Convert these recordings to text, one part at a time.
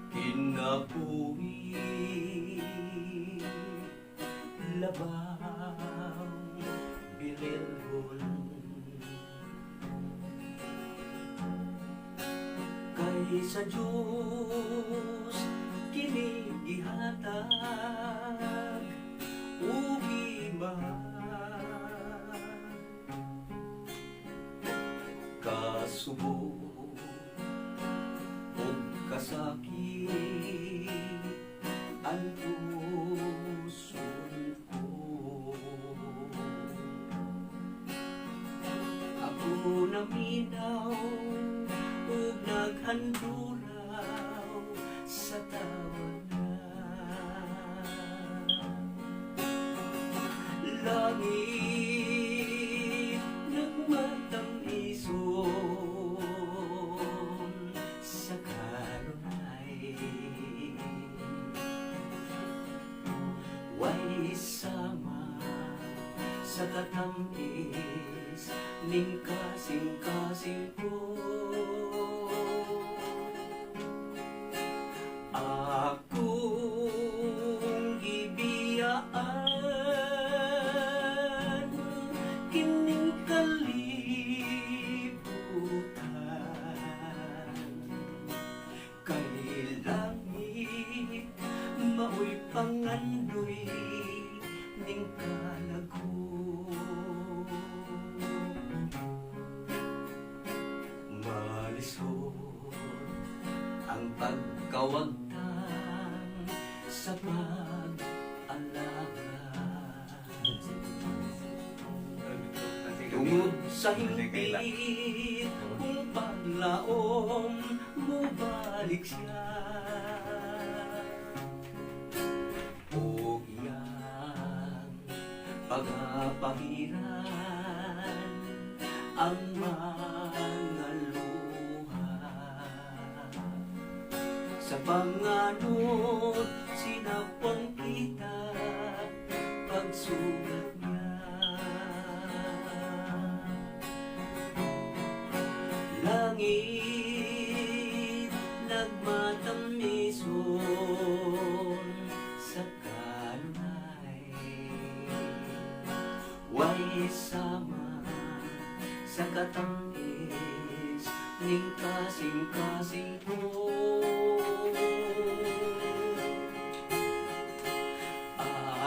Kinabuhi labang bililhon kay sa Diyos kinigihatag ugi man kasubo o kasakit ang puson ko. Ako naminaw ug naghandulaw sa tawanan. Langit nagmatang ison sa kanunay. Way sama sa katamis ning kasing-kasing ko. Akong gibiyaan kining kalibutan kay langit maoy pangandoy ning kalago. Malisod ang pagkawagtang sa pag-alaga tungod sa hingpit kung paglaom mo balik siya. O iyang pagpahiran ang mga luha sa panganod sinapang kita pagsugat niya. Langit nagmatang ison sa kanunay. Way sama sa katamis ning kasing-kasing ko.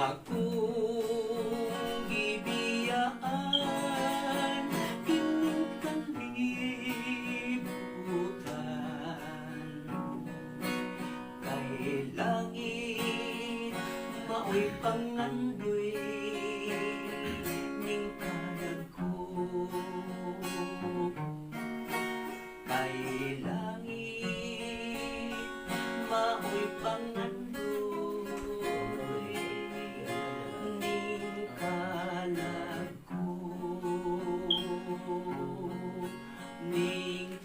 Akong gibiyaan kining kalibutan kay langit maoy pangandoy ning kalago. Kay langit maoy pangandoy ning kalago. Ning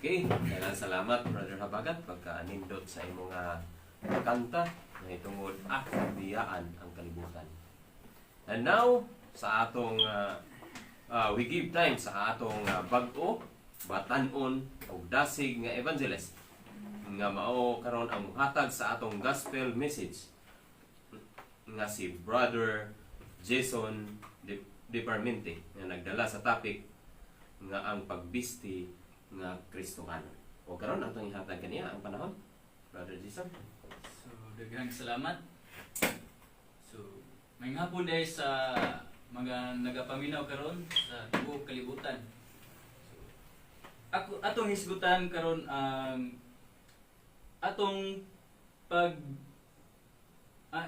okay, kailangan salamat Brother Habagat pagka-anindot sa imong kanta na itungod akong biyaan ang kalibutan. And now, sa atong we give time sa atong bag-o, batanon o dasig nga evangelist nga mao karon ang hatag sa atong gospel message nga si Brother Jason De Parmente nga nagdala sa topic nga ang pagbisti nga Kristohanon. O karon atong ihatag kaniya ang panahon, Brother Jason. So, daghang salamat. So, May hapon dahil sa mga nagapaminaw karon sa tibuok kalibutan. Atong hisgutan karon ang atong pag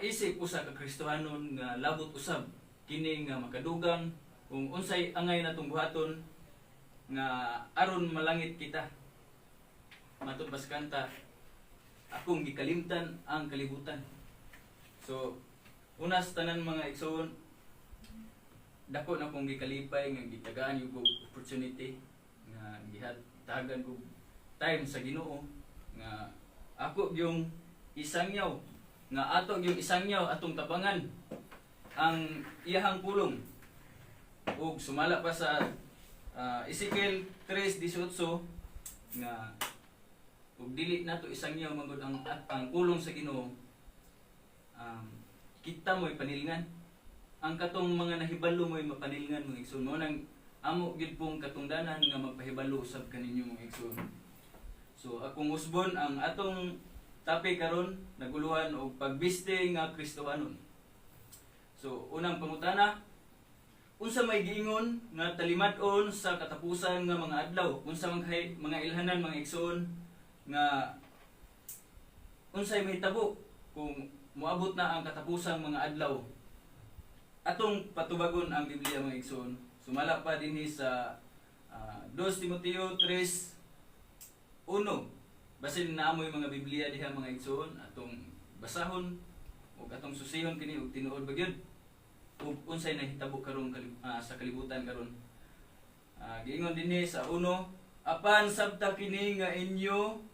isip usa ka Kristohanon nga labot usab kini nga makadugang kung unsay angay natong buhaton nga aron malangit kita. Matod pa sa kanta, akong gikalimtan ang kalibutan. So una sa tanan mga igsoon, dako na kong gikalipay nga gitagaan yung opportunity nga gihatagan ko time sa Ginoo nga ako yung isangyaw nga ato yung isangyaw atong tabangan ang iyahang pulong. Ug sumala pa sa Ezekiel 3:18 nga ug dili nato isangyaw magud ang pulong sa Ginoo, kita mo'y panilingan. Ang katong mga nahibalo mo'y mapanilingan mga igsoon. Mo nang amo gid pong katungdanan nga magpahibalo usab kaninyo mga igsoon. So akong usbon ang atong topic karon naguluhan og pagbiste nga Kristohanon. So unang pangutana, unsa may giingon nga talimad-on sa katapusan nga mga adlaw? Unsa man kay mga ilhanan mga igsoon nga unsay mahitabo kung moabot na ang katapusang mga adlaw? Atong patubagon ang Biblia mga igsoon. Sumala pa dinhi sa 2 Timoteo 3:1. Basin na amoy mga Biblia diha mga igsoon, atong basahon ug atong susihon kini ug tinuod ba gyud ug unsay nahitabo karon sa kalibutan karon. Giingon dinhi sa 1, apan sabta kini nga inyo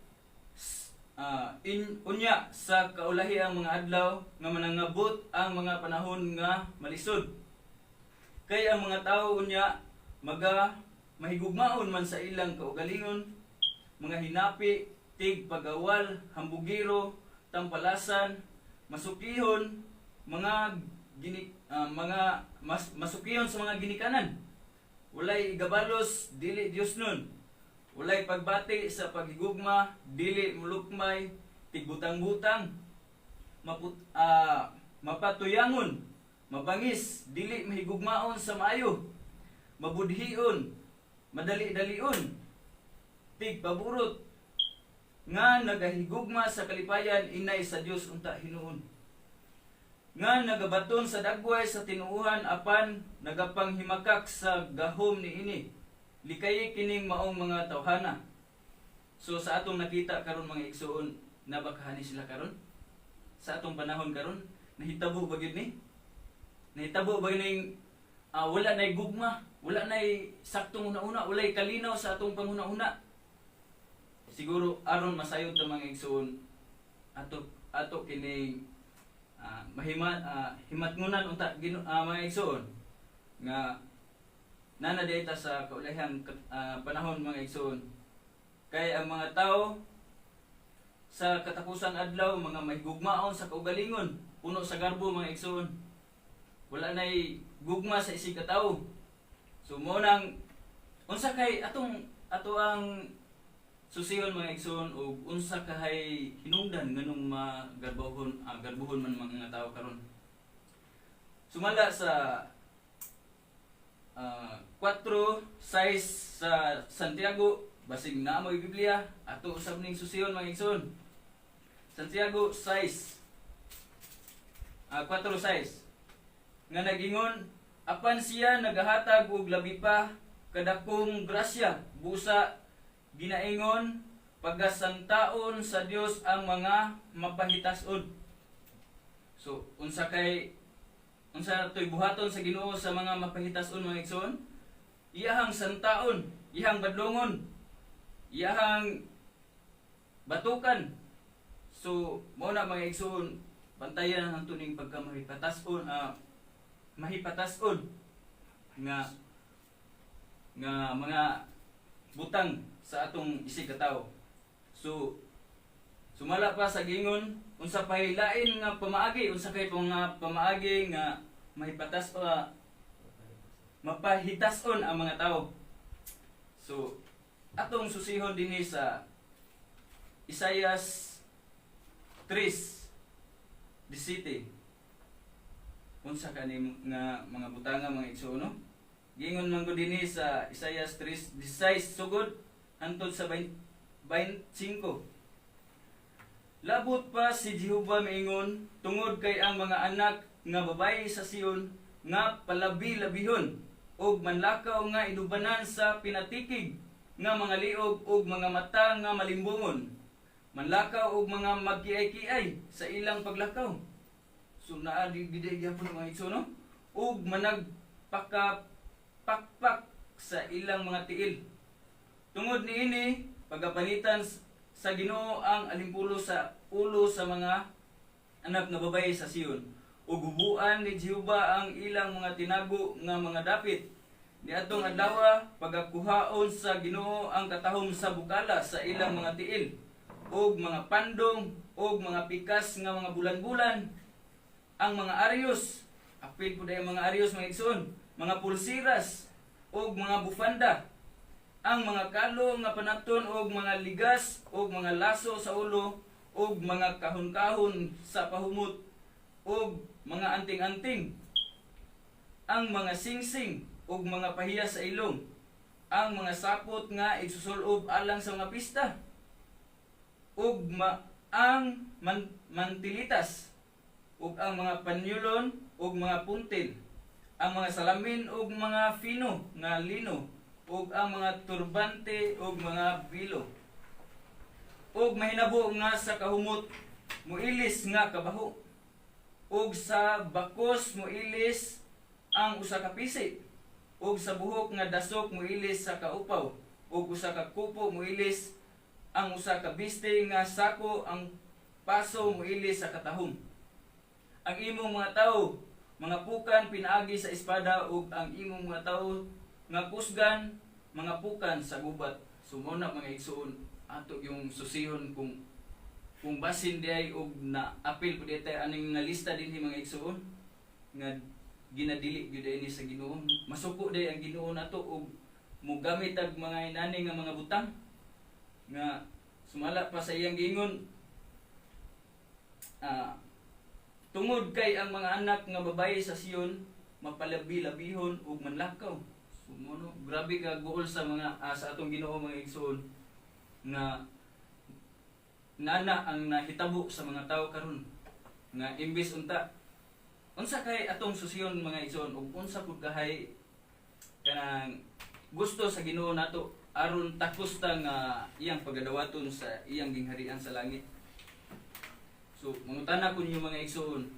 unya sa kaulahi ang mga adlaw nga manangabot ang mga panahon nga malisod. Kay ang mga tao unya mahigugmaon man sa ilang kaugalingon, mga hinapi, tig pagawal, hambugiro, tampalasan, masukihon, masukihon sa mga ginikanan. Walay igabalos, dili Dios nun. Walay pagbati sa paghigugma, dili mulukmay, tigbutang-butang, mapatuyangon, mabangis, dili mahigugmaon sa maayo, mabudhion, madali-dalion, tigpaburot, nga nagahigugma sa kalipayan inay sa Dios unta hinuon. Nga nagabaton sa dagway sa tinuuhan apan nagapanghimakak sa gahom niini. Likay kining maong mga tawhana. So sa atong nakita karon mga igsoon, nabakahani sila karon? Sa atong panahon karon, nahitabo ba gyud ni? Nahitabo ba ning wala nay gugma, wala nay saktong una-una, walay kalinaw sa atong panguna-una. Siguro aron masayod ta mga igsoon, ato kining himatngunan unta mga igsoon nga nana data sa kaulahang panahon mga igsoon. Kay ang mga tao sa katapusan adlaw mga mahigugmaon sa kaugalingon, puno sa garbo mga igsoon. Wala nay gugma sa isig ka tawo. So mo nang unsa kay ato ang susihon mga igsoon ug unsa kahay hinungdan nganong garbuhon man mga tao karon. Sumala sa 4:6 sa Santiago, basig na mo Biblia, ato usab ning susihon mga igsoon. Santiago 4:6 nga nagingon, apan siya nagahatag og labi pa kadakong grasya, busa ginaingon pagasantaon sa Dios ang mga mapahitas-on. So unsa to'y buhaton sa Ginoo sa mga mapahitas-on mga igsoon? Iyahang santaon, iyahang badlongon, iyahang batukan. So mao na mga igsoon, bantayan ang tuning pagkamahipatas-on, mahipatas-on nga mga butang sa atong isig ka tawo. So sumala pa sa gingon, unsa pay lain nga pamaagi, unsa kay mga pamaagi nga mapahitas-on ang mga tawo. So atong susihon dinhi sa Isaias 3:17. unsa kani nga mga butanga mga igsoon no? Giingon man ko dinhi sa Isaias 3:16 sugod hantod sa 25. Labot pa si Jehova miingon tungod kay ang mga anak nga babaye sa Sion nga palabi-labihon ug manlakaw nga idubanan sa pinatikig nga mga liog ug mga mata nga malimbungon. Manlakaw og mga magkiay-kiay sa ilang paglakaw. So naa di gyapon mga igsoon no? Ug managpakpak sa ilang mga tiil. Tungod niini pagapanitan sa Ginoo ang alimpulo sa ulo sa mga anak nga babaye sa Sion. Ug hubuan ni Jehova ang ilang mga tinago nga mga dapit. Niadtong adlaw pagakuhaon sa Ginoo ang katahom sa bukala sa ilang mga tiil ug mga pandong ug mga pikas nga mga bulan-bulan. Ang mga aryos, apil po dahil mga aryos mga igsoon, mga pulsiras ug mga bufanda. Ang mga kalo nga panaton ug mga ligas ug mga laso sa ulo ug mga kahon-kahon sa pahumot ug mga anting-anting. Ang mga singsing ug mga pahiya sa ilong, ang mga sapot nga igsusulob alang sa mga pista, ug ang mantilitas, ug ang mga panyulon ug mga puntil, ang mga salamin ug mga fino nga lino, ug ang mga turbante ug mga bilo, ug mahinabo nga sa kahumot muilis nga kabaho, ug sa bakos muilis ang usa ka pisi, ug sa buhok nga dasok muilis sa kaupaw, ug usa ka kupo muilis ang usa ka biste nga sako, ang paso muilis sa katahom. Ang imong mga tawo mga pukan pinaagi sa espada, ug ang imong mga tawo nga kusgan mga pukan sa gubat. Sumuna mga igsoon ato yung susihon kung basin diay og na apil pud tay aning nga lista dinhi mga igsoon nga ginadili gyud ini sa Ginoo. Masuko day ang Ginoo nato og mogamit ag mga inani nga mga butang nga sumala pa sa iyang giingon. Tungod kay ang mga anak nga babaye sa Sion mapalabi-labihon ug manlakaw. Sumuno grabe ka gool sa mga sa atong Ginoo mga igsoon nga nana ang nahitabo sa mga tawo karon nga imbis unsa kay atong susiyon mga igsoon ug unsa pud kahay kanang gusto sa Ginoo nato aron takos ta nga iyang pagadawaton sa iyang gingharian sa langit. So mangutana ko ninyo mga igsoon,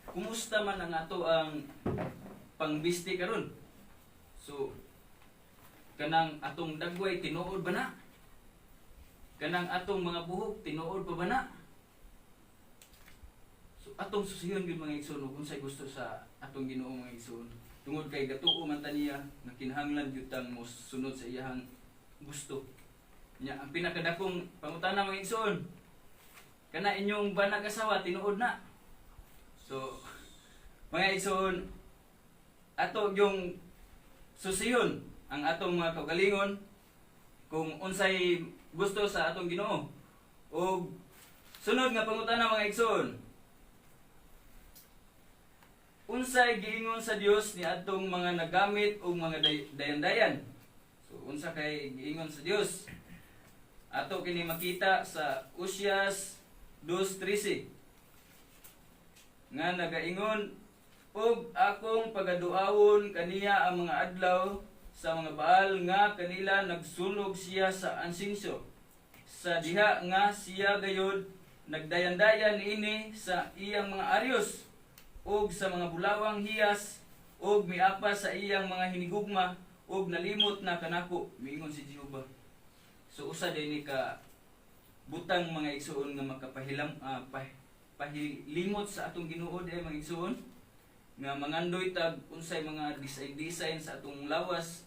kumusta man ang ato ang pangbisti karon? So kanang atong dagway tinuod ba na? Kanang atong mga buhok tinuod pa ba na? Atong susiyon gyud mga igsoon kung unsay gusto sa atong Ginoo mga igsoon. Tungod kay gatuo man ta niya nga kinahanglan gyud tang mosunod sa iyang gusto. Nya ang pinakadakong pangutana mga igsoon, kana inyong banag asawa tinuod na. So mga igsoon, ato yung susiyon ang atong mga kaugalingon kung unsay gusto sa atong Ginoo. O sunod nga pangutana mga igsoon, unsay giingon sa Dios ni atong mga nagamit og mga dayan-dayan? So unsa kay giingon sa Dios? Ato kini makita sa Usias 2:13 nga nagaingon, og akong pagaduawon kaniya ang mga adlaw sa mga baal nga kanila nagsunog siya sa ansinsyo, sa diha nga siya gayod nagdayan-dayan ini sa iyang mga aryos ug sa mga bulawang hiyas ug miapa sa iyang mga hinigugma ug nalimot na kanako, miingon si Jehova. So usa dinhi ka butang mga igsoon nga makapahilam pahilimot sa atong Ginoo day mga igsoon nga mangandoy tag unsay mga design sa atong lawas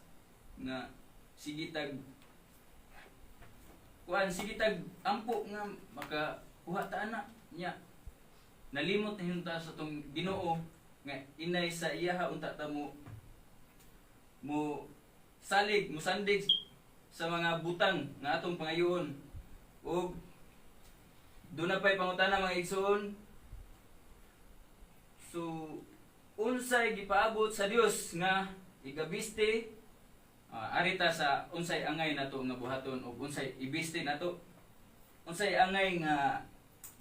nga sige tag ampo nga makakuha ta ana nya. Nalimot na hinunta sa itong Ginoo nga inay sa iyaha unta ta mo sandig sa mga butang nga atong pangayoon. O doon na pa'y pangutana mga igsoon, unsay gipaabot sa Dios nga igabiste, arita sa unsay angay nato nga buhaton o unsay ibiste nato. Unsay angay nga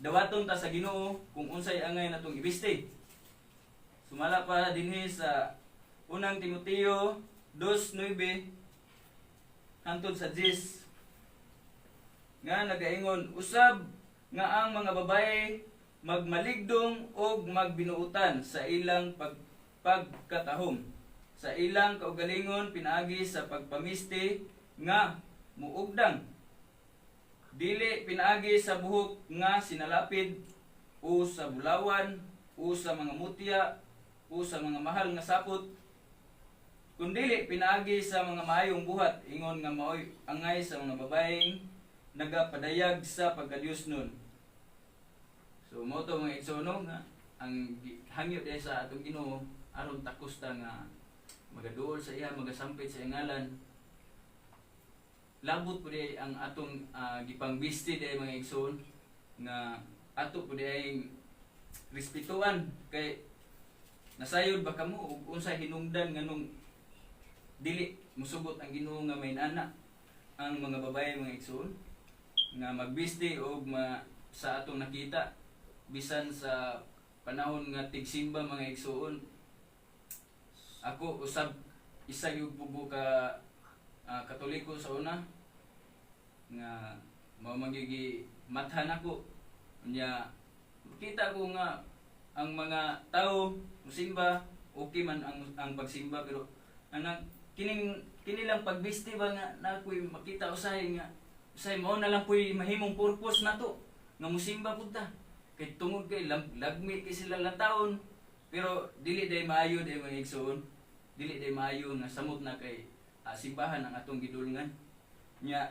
dawaton ta sa Ginoo kung unsay angay natong ibiste. Sumala pa dinhi sa unang Timoteo 2:9 hangtod sa 10 nga nagaingon, usab nga ang mga babaye magmaligdong o magbinuutan sa ilang pagkatahom, sa ilang kaugalingon pinaagi sa pagpamiste nga muugdang, dili pinaagi sa buhok nga sinalapid o sa bulawan o sa mga mutya o sa mga mahal nga sapot, kundili pinaagi sa mga maayong buhat, ingon nga maoy angay sa mga babaeng nagapadayag sa pagkadiyos nun. So mo to mga igsoon nga ang hangyo dahil sa atong Ginoo aron takos ta nga magaduol sa iya, magasampit sa ngalan. Labot po di ang atong gipangbiste di mga igsoon nga ato po di ay respetuan kay nasayod ba kamo ug unsay hinungdan nganong dili musugot ang Ginoo nga may nana ang mga babaye mga igsoon nga magbiste o sa atong nakita bisan sa panahon nga tigsimba mga igsoon. Ako usab isa gyud bubo ka Katoliko sa una nga mao magigi mathan ako nya kita ko nga ang mga tao musimba okay man ang pagsimba pero anang kini lang pagbiste ba nga nakoy makita usahay nga usahay mao na lang poy mahimong purpose nato nga musimba pud ta kay tungod kay lagmi kay sila lang taon pero dili day maayo day mga igsoon, dili day maayo nga samot na kay simbahan ang atong gidulngan nya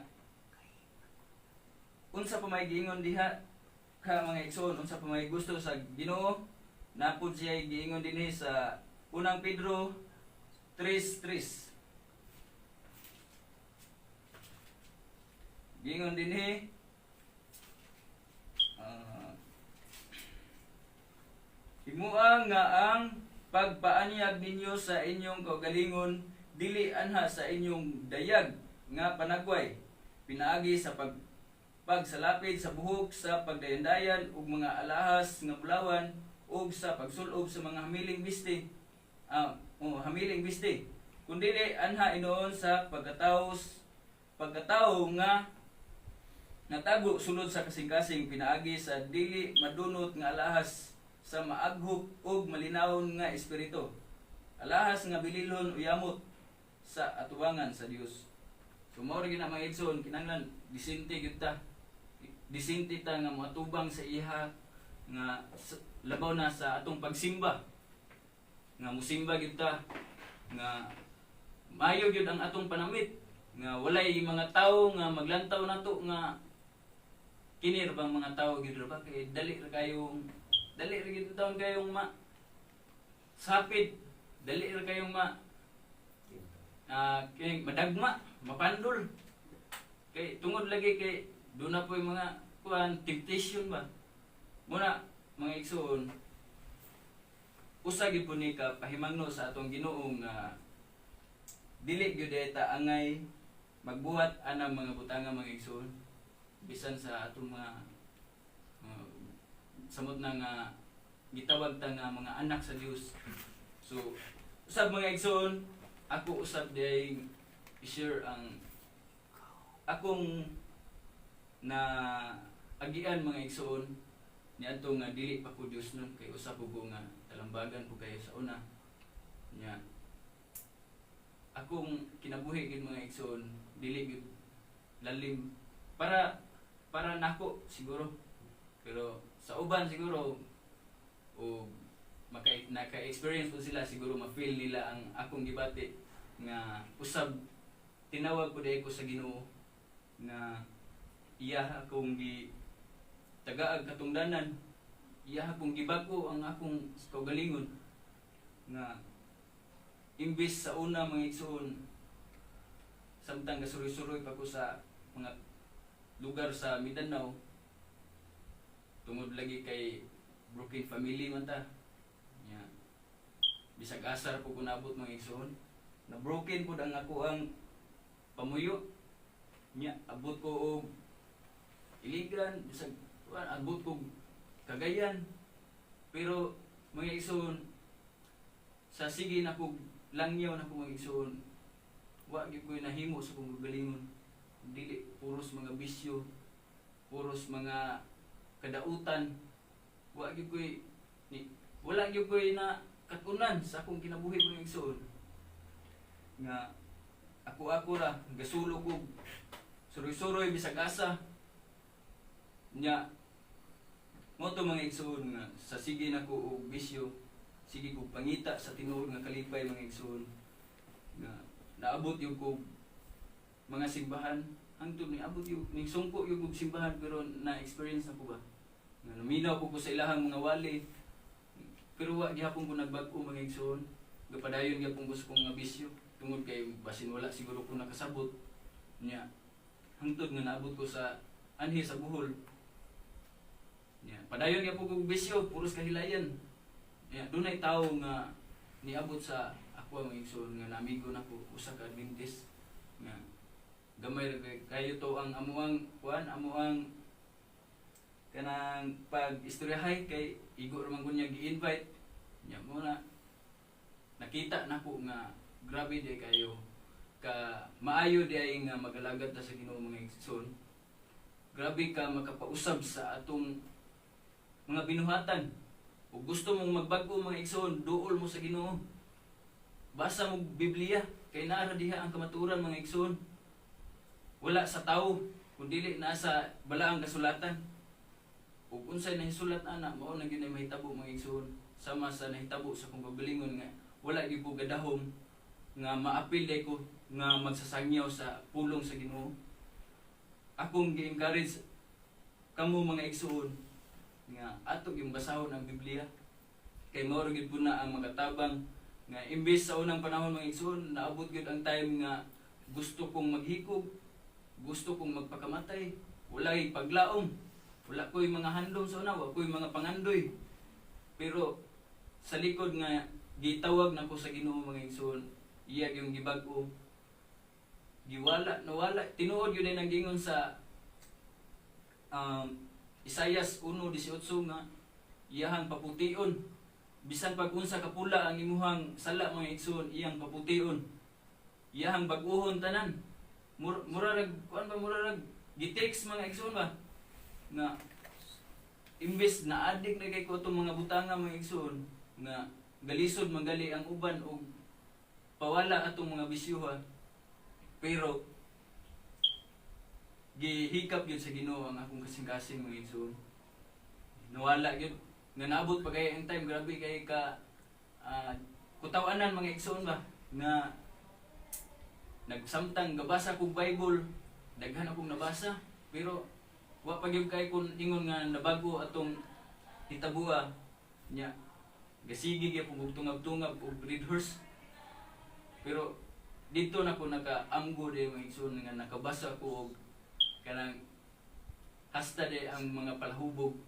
unsa pa may giingon diha ka mga igsoon, unsa pa may gusto sa Ginoo napud siya giingon dinhi sa unang Pedro 3:3 giingon dinhi himuang nga ang pagpaanyag ninyo sa inyong kaugalingon dili anha sa inyong dayag nga panagway pinaagi sa pagsalapid sa buhok sa pagdayandayan ug mga alahas nga bulawan ug sa pagsulob sa mga hamiling biste kundili anha inoon sa pagkatao nga natago sulod sa kasing-kasing pinaagi sa dili madunot nga alahas sa maaghop ug malinawon nga espiritu, alahas nga bililhon o yamot sa atubangan sa Dios. So mao rin na mga igsoon kinahanglan disente gyud ta. Disente ta nga matubang sa iha nga labaw na sa atong pagsimba. Nga musimba gyud ta nga maayo gyud ang atong panamit nga walay mga tawo nga maglantaw nato nga kini ra bang mga tawo gyud ra ba kay dali ra gyud taon kayong sapid, dali ra kayong kay madagma, mapandol. Kay tungod lagi kay do na po yung mga temptation ba. Muna mga igsoon, usa gyud po ni ka pahimangno sa atong Ginoo nga dili gyud ta angay magbuhat anang mga butanga mga igsoon bisan sa atong mga samot na nga gitawag ta nga mga anak sa Dios. So usab mga igsoon, ako usab day i-share ang akong na agian mga igsoon niadto nga dili pa ko Dios nun kay usab ko nga talambagan po kayo sa una nya akong kinabuhi gid mga igsoon dili gid lalim para nako siguro pero sa uban siguro o naka-experience po sila siguro ma-feel nila ang akong gibati nga usab tinawag ko dai ko sa Ginoo nga iya akong tagaag katungdanan, iya akong gibag-o ang akong kaugalingon nga imbis sa una mga igsoon samtang gasuroy-suroy pa ko sa mga lugar sa Mindanao tungod lagi kay broken family man ta. Yeah. bisag asar po kunabot mga igsoon. Na broken po ang ako ang pamuyo. Nya abot ko og iligan, bisag abot ko Cagayan. Pero mga igsoon, sa sige na ko langyaw na ko mga igsoon, wa gyud ko nahimo sa kong gagalingon. Dili puros mga bisyo, puros mga kadautan. Wa gyud ko wala gyud ko na katunan sa akong kinabuhi mga igsoon. Nga ako ra gasulo ko suroy-suroy bisag asa. Nya mo to mga igsoon nga sa sige nako og bisyo, sige ko pangita sa tinuod nga kalipay mga igsoon. Nga naabot yung ko mga simbahan hangtod ni abot yung ning sungko yung simbahan pero na-experience na ko ba. Nga naminaw ko sa ilahang mga wali. Pero wa gihapon ko nagbag-o mga igsoon. Gapadayon gyapon ko sa kong nga bisyo tungod kay basin wala siguro ko nakasabot. Nya hangtod nga naabot ko sa anhi sa Bohol. Nya padayon gyapon ko bisyo puros kahilayan. Nya dunay tawo nga niabot sa ako mga igsoon nga namigo nako usa ka Adventist nga gamay ra kayo to ang amuang amuang kanang pag-istoryahay kay igo ra man kunya gi-invite nya mo na nakita nako nga grabe di kayo ka maayo di ay nga magalagad ta sa Ginoo mga igsoon. Grabe ka makapausab sa atong mga binuhatan. Ug gusto mong magbag-o mga igsoon, duol mo sa Ginoo. Basa mo Biblia kay naa ra diha ang kamaturan mga igsoon. Wala sa tawo kundi na sa balaang kasulatan. Ug unsay nahisulat ana mao na gyud mahitabo mga igsoon sama sa nahitabo sa kong pagalingon nga wala gyud ko gadahom nga maapil day ko nga magsasangyaw sa pulong sa Ginoo. Akong gi-encourage kamo mga igsoon nga ato yung basahon ang Biblia kay mao ra gyud po na ang makatabang nga imbes sa unang panahon mga igsoon naabot gyud ang time nga gusto kong maghikog, gusto kong magpakamatay, walay paglaom. Wala ko'y mga handom sa una, wala ko'y mga pangandoy. Pero sa likod nga gitawag na ko sa Ginoo mga igsoon, iya yung gibag-o. Giwala, nawala. Tinuod yun ay nanggingon sa Isaias 1:18 nga iyahang papution. Bisan pag unsa kapula ang imuhang sala mga igsoon, iyang papution. Iyahang bag-ohon tanan. Murarag gi-text mga igsoon ba? Nga imbes na adik na kay ko itong mga butanga mga igsoon nga galisod magali ang uban o pawala atong mga bisyuha pero gihikap yun sa Ginoo ang akong kasing-kasing mga igsoon. Nawala yun nga naabot pa kaya ang time grabe kay ka kutawanan mga igsoon ba nga nagsamtang gabasa kong Bible daghan akong nabasa pero wa pagyud kay kun ingon nga nabago atong hitabua nya gasigi gyud pug tungab-tungab og rehearse pero dito na ko nakaamgo de mga igsoon nga nakabasa ko og kanang hasta de ang mga palahubog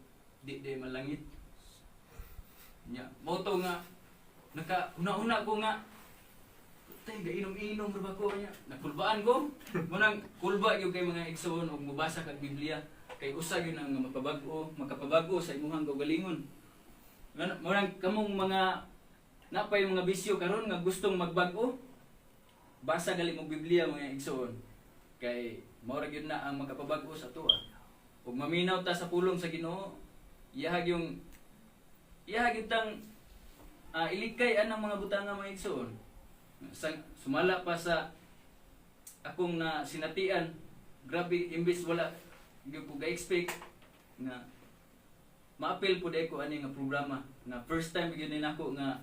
di de malangit nya mao to nga una-una ko nga tay gainom-inom ra ba ko nya nakulbaan ko munang kulba gyud kay mga igsoon og mobasa kag Biblia kay usa yun ang makapabago sa imuhang kaugalingon. Murang kamong mga napay mga bisyo karon nga gustong magbago, basa gali mo Biblia mga igsoon. Kay mao ra gyud na ang makapabago sa tuwa. Ug maminaw ta sa pulong sa Ginoo, iyahag tang ilikay anang mga butanga mga igsoon. Sumala pa sa akong na sinatian, grabe imbes wala gyud ko ga-expect nga maapil po dai ko ani nga programa na first time gyud nako nga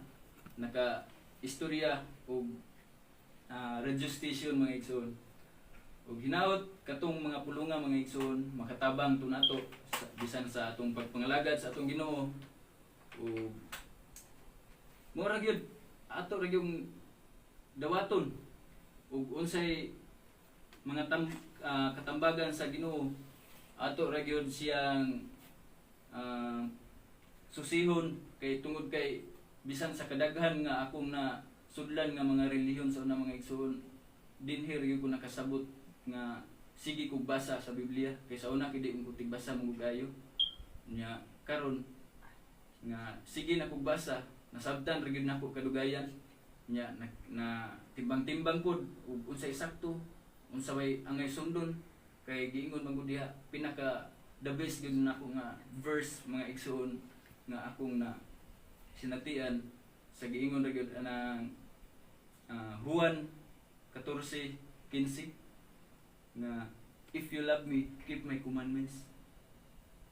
naka-istorya og radio station mga igsoon. Ug hinaot katong mga pulunga mga igsoon makatabang to nato bisan sa atong pagpangalagad sa atong Ginoo. Ug mura gyud ato ra gyud dawaton ug unsay mga katambagan sa Ginoo ato ra gyud siyang susihon kay tungod kay bisan sa kadaghan nga akong na sudlan nga mga relihiyon sa una mga igsoon, dinhi gyud ko nakasabot nga sige kog basa sa Biblia kay sa una kidi ko tigbasa mo gayo nya karon nga sige na kog basa nasabtan ra gyud nako kadugayan nya na timbang-timbang pod ug unsay sakto unsa way angay sundon kay giingon man gud diha pinaka the best gyud nako nga verse mga igsoon nga akong na sinatian sa giingon ra gyud anang Juan 14:15 nga if you love me keep my commandments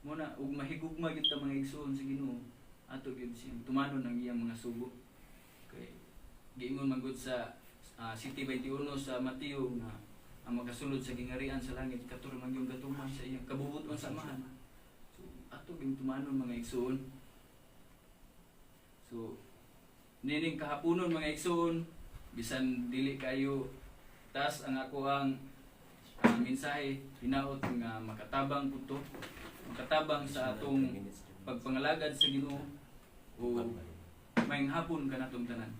muna ug mahigugma gyud ta mga igsoon sa Ginoo ato gyud siyang tumanon ang iyang mga sugo kay giingon man gud sa City 21 sa Mateo nga ang makasulod sa gingarian sa langit katuro man yung gatuman sa iyang kabubuton sa amahan. So ato gyud tumanon mga igsoon. So nining kahaponon mga igsoon bisan dili kayo tas ang ako ang mensahe hinaot nga makatabang puto makatabang sa atong pagpangalagad sa Ginoo o maayong hapon kanatong tanan.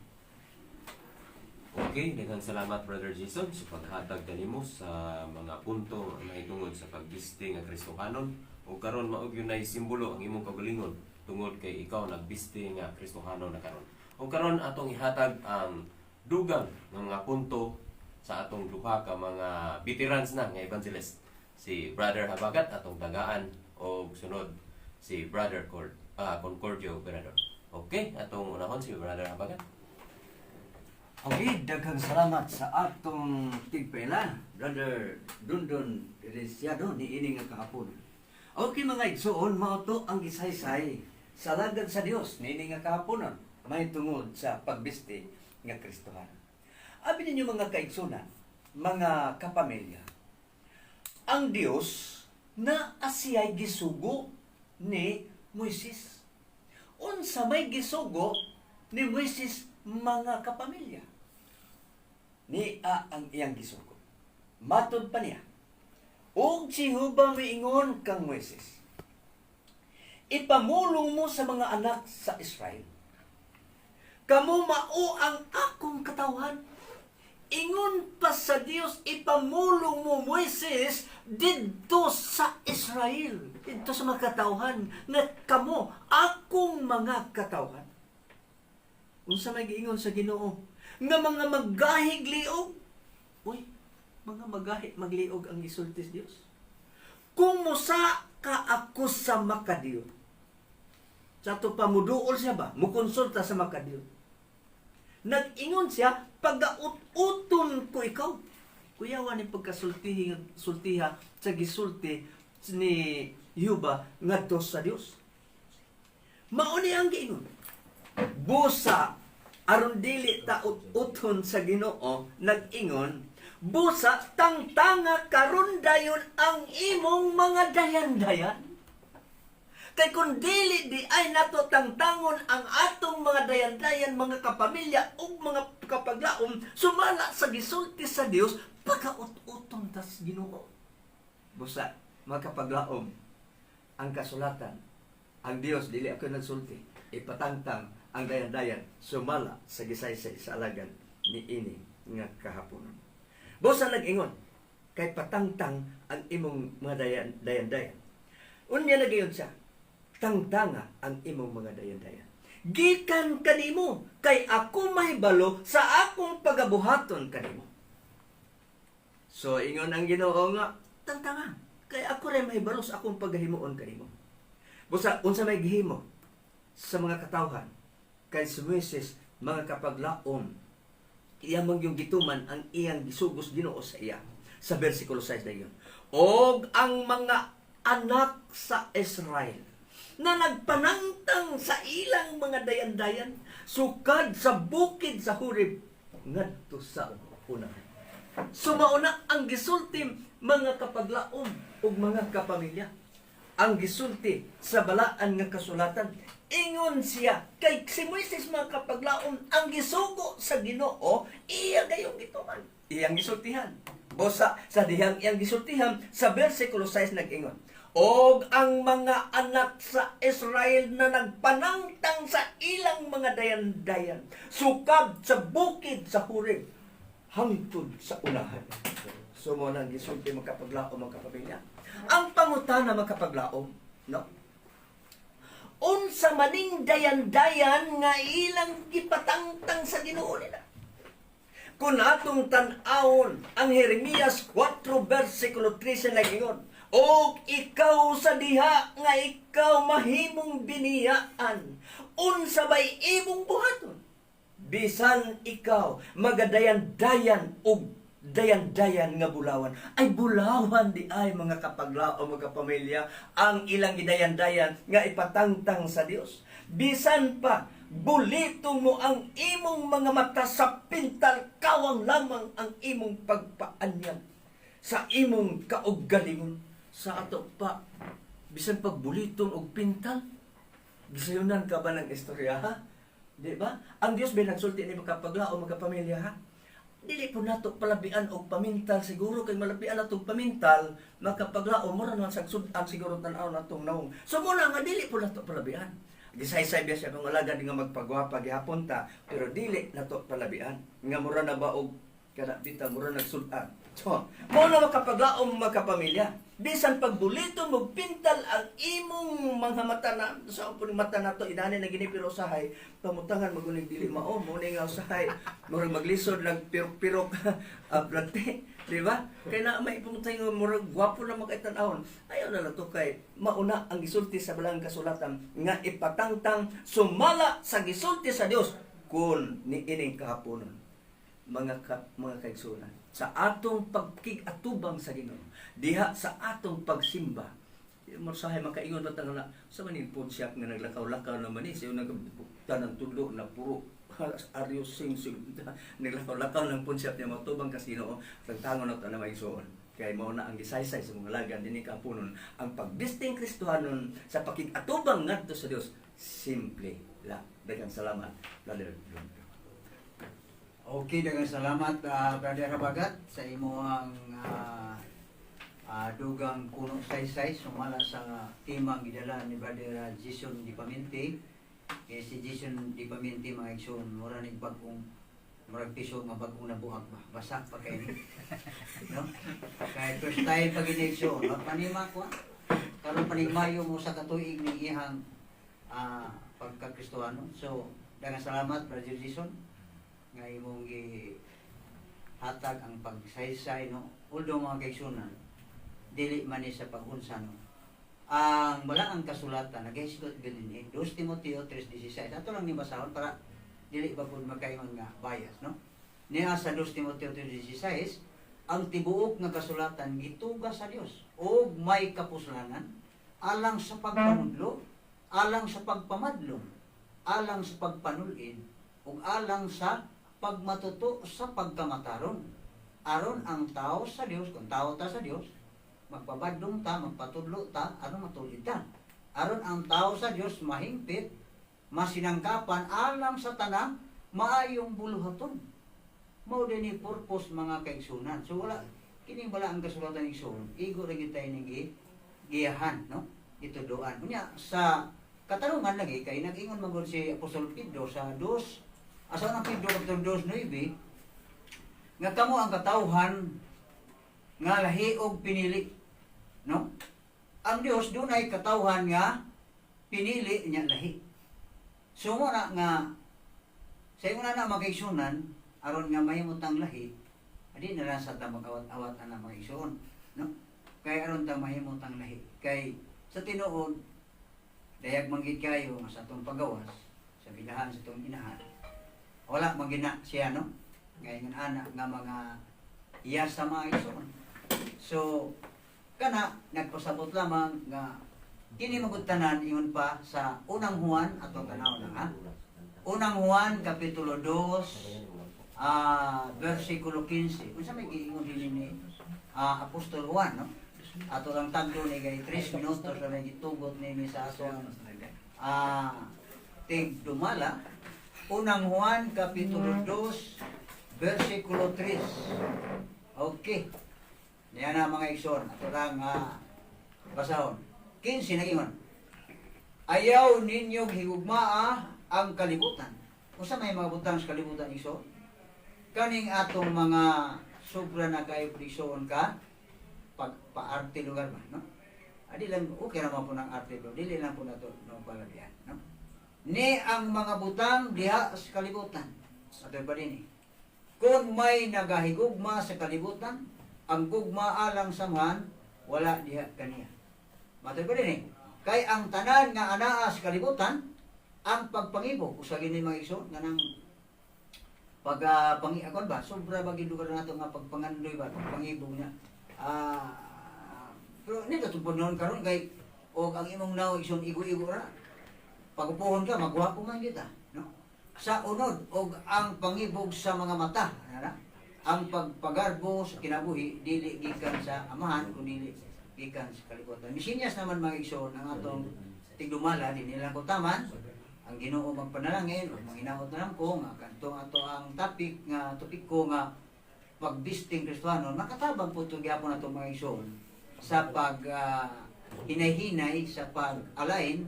Okay, daghang salamat Brother Jason sa paghatag kanimo sa mga punto na itungod sa pagbiste nga Kristohanon ug karon maog yun ay simbolo ang imong kagalingon tungod kay ikaw nagbiste nga Kristohanon na karon. Ug karon atong ihatag ang dugang nga mga punto sa atong duha ka mga veterans na nga evangelist, si Brother Habagat atong tagaan o sunod si Brother Concordio Berador. Okay, atong unahon si Brother Habagat. Okay, daghang salamat sa atong tigpela, Brother Dundon Elisiado ni ini nga kahapon. Okay mga igsoon, mao to ang gisaysay sa lagad sa Dios ni ini nga kahaponon may tungod sa pagbiste nga Kristohan. Abi ninyo mga kaigsunan, mga kapamilya, ang Dios na asiyay gisugo ni Moises. Unsa may gisugo ni Moises mga kapamilya? Ni ang iyang gisugo. Matod pa niya. Og Jehova miingon kang Moises, ipamulong mo sa mga anak sa Israel. Kamu mao ang akong katawhan. Ingon pa sa Dios, ipamulong mo Moises didto sa Israel. Didto sa mga katawhan na kamo akong mga katawhan. Unsa may giingon sa Ginoo nga mga maggahig liog. Uy, mga maggahig magliog ang gisulti sa Dios. Kung musa ka ako sa makadiyo. Sa to pamuduol siya ba? Mukonsulta sa makadiyo. Nag-ingon siya, pag-ut-uton ko ikaw. Kuyawa ni pagkasultiha sa gisulti ni Yuba ngadto sa Dios. Mauni ang giingon. Busa aron dili ta ut-uton sa Ginoo, nag-ingon, busa tangtanga karon dayon ang imong mga dayan-dayan. Kay kung dili di ay nato tangtangon ang atong mga dayan-dayan, mga kapamilya ug mga kapaglaom sumala sa gisulti sa Dios, pagkaut-uton tas Ginoo. Busa mga kapaglaom ang kasulatan, ang Dios dili ako nagsulti, ipatangtang ang dayan-dayan sumala sa gisaysay sa alagan ni ini nga kahapon. Busa nag-ingon kay patangtang ang imong mga dayan-dayan. Unya nagayon siya, tangtanga ang imong mga dayan-dayan. Gikan kanimo, kay ako mahibalo sa akong pagabuhaton kanimo. So, ingon ang Ginoo nga, tangtanga, kay ako rin mahibalo sa akong paghimuon kanimo. Busa, unsa may gihimo sa mga katawhan, kay si Moises, mga kapaglaom, iya yung gituman ang iyang gisugos Ginoo sa iya. Sa versikulo 6 na yun. Og ang mga anak sa Israel, na nagpanangtang sa ilang mga dayan-dayan, sukad sa bukid sa Horeb, ngadto sa unahan. Sumauna ang gisulti mga kapaglaom ug mga kapamilya. Ang gisulti sa balaan nga kasulatan, ingon siya kay si Moises mga kapaglaom ang gisugo sa Ginoo, iya gayong gituman, iyang gisultihan. Bosa sa dihang iyang gisultihan sa bersikulo 6 nag-ingon, og ang mga anak sa Israel na nagpanangtang sa ilang mga dayan-dayan, sukad sa bukid sa Horeb, hangtod sa unahan. So mo nang gisulti magkapaglaom magkapamilya. Ang pangutana magkapaglaom, no? Unsa maning dayan-dayan nga ilang gipatangtang sa Ginoo nila. Kung atong tan-awon ang Jeremias 4 versikulo 13 nagingon, o ikaw sa diha nga ikaw mahimong biniyaan, unsa bay imong buhaton? Bisan ikaw magadayan-dayan og dayan-dayan nga bulawan. Ay bulawan di ay mga kapaglao mga pamilya ang ilang gidayan-dayan nga ipatangtang sa Dios. Bisan pa bulitong mo ang imong mga mata sa pintal, kawang lamang ang imong pagpaanyag sa imong kaugalingon. Sa ato pa, bisan pagbulitong og pintal, gisayunan ka ba ng istorya, ha? Di ba? Ang Diyos ba nagsulti ni makapaglao, magkapamilya, ha? Dili po nato palabian og pamintal, siguro kay malabian natong pamintal, makapaglao, mura naman sagsudan siguro tan-aw natong naong. So muna nga, dili po nato palabian. Gisay-say biya siya kung alaga nga magpagwapa gihapon ta, pero dili nato palabian. Nga mura na ba og kada bita mura nagsudan. So, mo na makapaglaom magkapamilya. Bisan pagbulito mo pintal ang imong mga mata na sa so, mata nato inani na gini pero usahay pamutangan magunig dili mao mo ni nga usahay murag maglisod lang pirok-pirok ablante, di ba? Kay na may pumutay nga murag gwapo na makaitan-awon. Ayaw na lang to kay mauna ang gisulti sa balang kasulatan nga ipatangtang sumala sa gisulti sa Dios kun niining kahaponon. Mga kaigsunan, sa atong pagkigatubang sa Ginoo, diha sa atong pagsimba, marsahay makaingon batang na sa manin po siya nga naglakaw-lakaw naman siya nagbutan ng tulo na puro aryo sing naglakaw-lakaw ng punsyap niya matubang kasino tagtangon na ito na maigsoon. Kaya mo na ang gisaysay sa mga lagan din kapunon ang pagbisting Kristohanon sa pakigatubang ngadto sa Dios simple la. Daghang salamat, Brother John. Okay, daghang salamat Brother Habagat sa imong dugang kuno saysay sumala sa timang gidala ni Brother Jason Dipamente. Kaya si Jason Dipamente mga igsoon mura ning bagong murag piso nga bagong nabuhag ba basa pa kay ni no kay first time pag igsoon panima ko karon panigmayo mo sa katuig ni ihang pagka-Kristohano. So daghang salamat Brother Jason nga imong hatag ang pagsaysay no although mga kaigsunan dili man ni sa pagunsa no ang balaang kasulatan nagahisgot gid ni 2 Timoteo 3:16 ato lang ni basahon para dili ba pud magkaingon nga bias no niya sa 2 Timoteo 3:16 ang tibuok nga kasulatan gituga sa Dios og may kapuslanan alang sa pagpanudlo alang sa pagpamadlong alang sa pagpanulid ug alang sa pagmatuto sa pagkamataron aron ang tao sa Dios kung tao ta sa Dios magpabadlong ta magpatudlo ta aron matulid ta aron ang tao sa Dios mahingpit masinangkapan alang sa tanang maayong buluhaton mao dinhi purpose mga kaigsunan. So wala kining bala ang kasulatan ni Igsoon igo ra gyud tay ning giyahan no ituduan unya sa katarungan lagi kay nag-ingon magud si Apostol Pedro sa 2 asa nang Pedro kapitulo 2:9 nga kamo ang katawhan nga lahi og pinili no ang Dios dunay katawhan nga pinili niya lahi so mo na nga sa imo na magigsunan aron nga mahimot ang lahi adi na lang sa ta mag-awat-awat ana magigsuon no kay aron ta mahimot ang lahi kay sa tinuod dayag manggid kayo sa atong pagawas sa bilahan sa atong inahan wala magina siya no ngayon anak nga mga iya sa mga igsoon. So kana nagpasabot lamang nga kini magutanan ingon pa sa unang Juan atong tanaw na ha. Unang Juan kapitulo 2 versikulo 15. Unsa may giingon dinhi ni Apostol Juan no? Ato lang tagdo ni kay 3 minutos ra may gitugot ni sa atong tigdumala. Unang Juan kapitulo 2 versikulo 3. Okay. Yan na mga igsoon. Ato lang basahon. 15 na ingon. Ayaw ninyong higugmaa ang kalibutan. Usa may mga butang sa kalibutan igsoon. Kaning atong mga sobra na kayo prison ka pagpaarte lugar ba, no? Adi lang okay naman po ng arte do. Dili lang po nato no palabian, no? Ni ang mga butang diha sa kalibutan. Ato ba din kung may nagahigugma sa kalibutan, ang gugma alang samahan wala diha kaniya. Mato ba din kay ang tanan nga anaa sa kalibutan ang pagpangibog usa gini mga igsoon nga nang pangiakon ba sobra ba gid lugar nato nga pagpangandoy ba pangibog niya. Pero nito tungkol noon karon kay og ang imong naw igsoon igo-igo ra. Pagupuhon ka magwapo man kita, no? Sa unod og ang pangibog sa mga mata, ana? Ang pagpagarbo sa kinabuhi dili gikan sa amahan kundi gikan sa kalibutan. Misinyas naman mga igsoon ang atong tigdumala dinhi lang kutaman ang Ginoo magpanalangin ug manghinaot na lang ko nga kanto ato ang topic ko nga pagbisting Kristiyano nakatabang po ito gyapon nato mga igsoon sa pag hinay-hinay sa pag-alain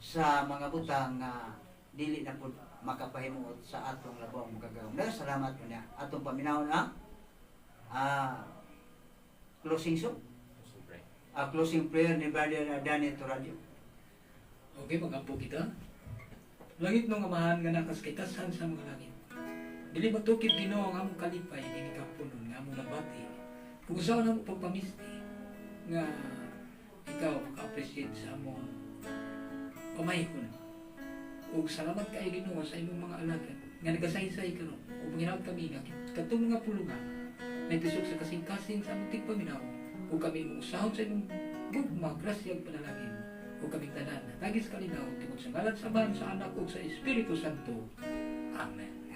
sa mga butang nga dili na po makapahimuot sa atong labong kagawon. Salamat po niya. Atong paminawon ang closing song. Closing prayer ni Brother Danny Toradio. Okay, magampo kita. Langit nung amahan nga nakaskitasan sa mga langit. Dili matukib Ginoo ang among kalipay ning kapunon nga among nabati. Kung usaw na mo pagpamisti nga ikaw maka-appreciate sa among pamayhon. Ug salamat kay Ginoo sa imong mga alagad nga nagasaysay karon ug manghinaot kami nga katong mga pulunga na itisok sa kasing-kasing sa among tigpaminaw ug kami mong usahon sa imong gugma grasya ug panalangin ug kaming tanan tagis kalinaw tungod sa ngalan sa Ama sa Anak ug sa Espiritu Santo. Amen.